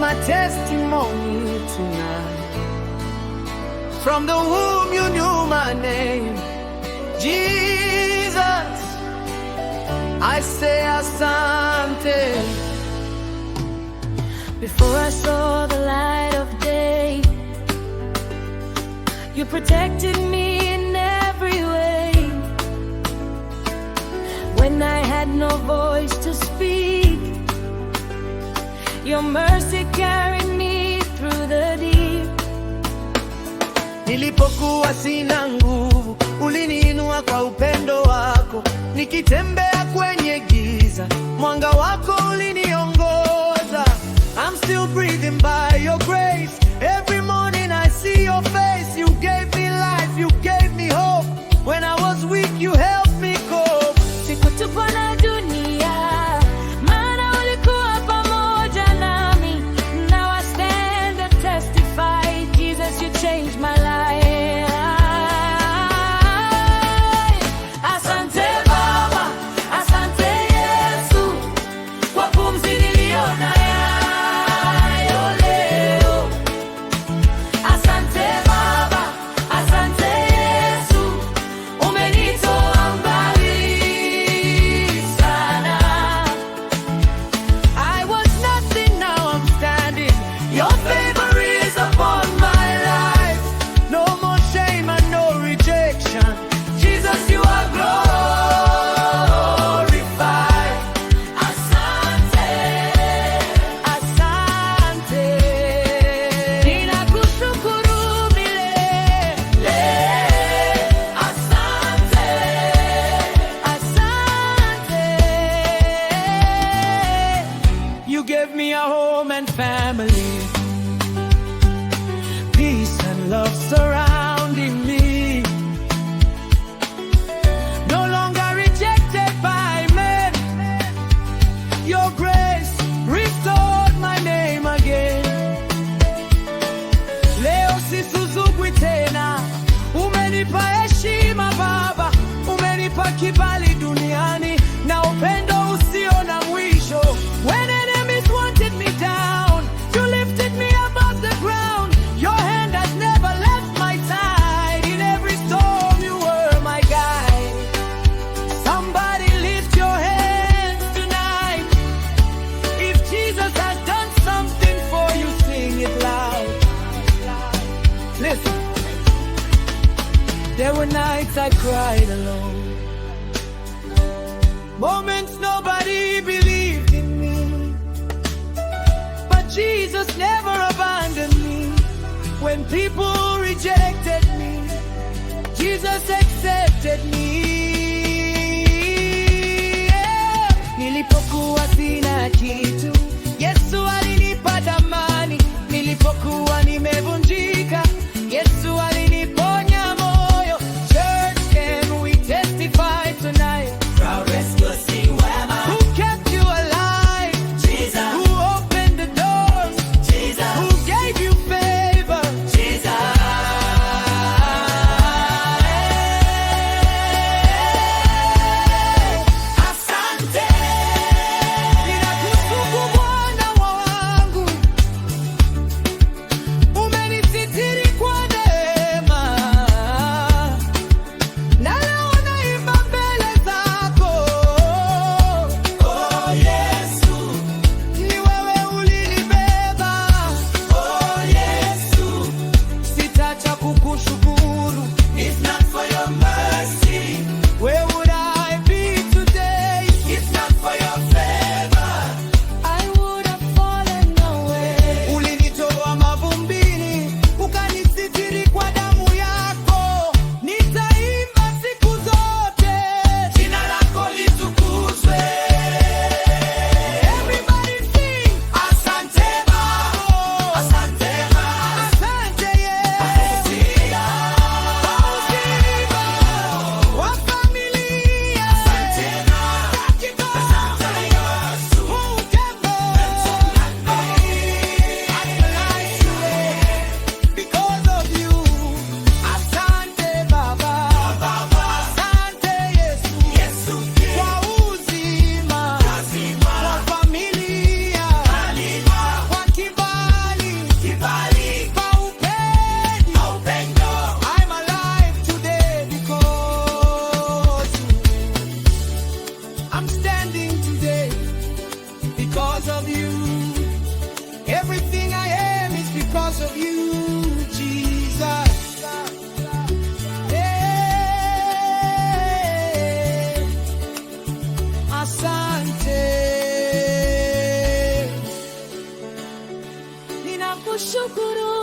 my testimony tonight. From the womb you knew my name. Jesus, I say Asante. Before I saw the light of day, you protected me in every way. When I had no voice to speak, your mercy carried me through the deep. Nilipokuwa sina nguvu, uliniinua kwa upendo wako. Nikitembea kwenye giza, mwanga wako uliniongoza. I'm still breathing by your grace. Every morning I see your face. You gave me life, you gave me hope. When I was weak, you helped me cope. Sikutupwa na dunia, maana ulikuwa pamoja nami. Now I stand and testify, Jesus, you changed my life. Asante Baba, asante Yesu, kwa pumzi niliona yayo leo. Asante Baba, asante Yesu, umenitoa mbali sana. I was nothing, now I'm standing. Your favor is upon my life. No more shame and no rejection. Jesus, you are glorified. Asante, Asante. ninakushukuru milele. Asante, Asante. You gave me a home and family. Peace and love surrounding me. No longer rejected by men. Your grace restored my name again. Leo sisuzugwi tena. Umenipa heshima Baba, umenipa kibali duniani na upendo usio na mwisho. When enemies wanted me down, you lifted me above the ground. Your hand has never left my side. In every storm you were my guide. Somebody lift your hands tonight. If Jesus has done something for you, sing it loud. Listen. There were nights I cried alone, moments nobody believed in me, but Jesus never abandoned me. When people rejected me, Jesus accepted me. Yeah. Nilipokuwa sina kitu, Yesu alinipa thamani. Nilipokuwa nimevunjika, Yesu aliniponya moyo. Church, can we testify tonight? Proud rescuer, sing where my Who kept you alive? Jesus, Who opened the doors? Jesus, Who gave you favor? Jesus. Asante, because of you. Everything I am is because of you, Jesus. Hey, asante. Ninakushukuru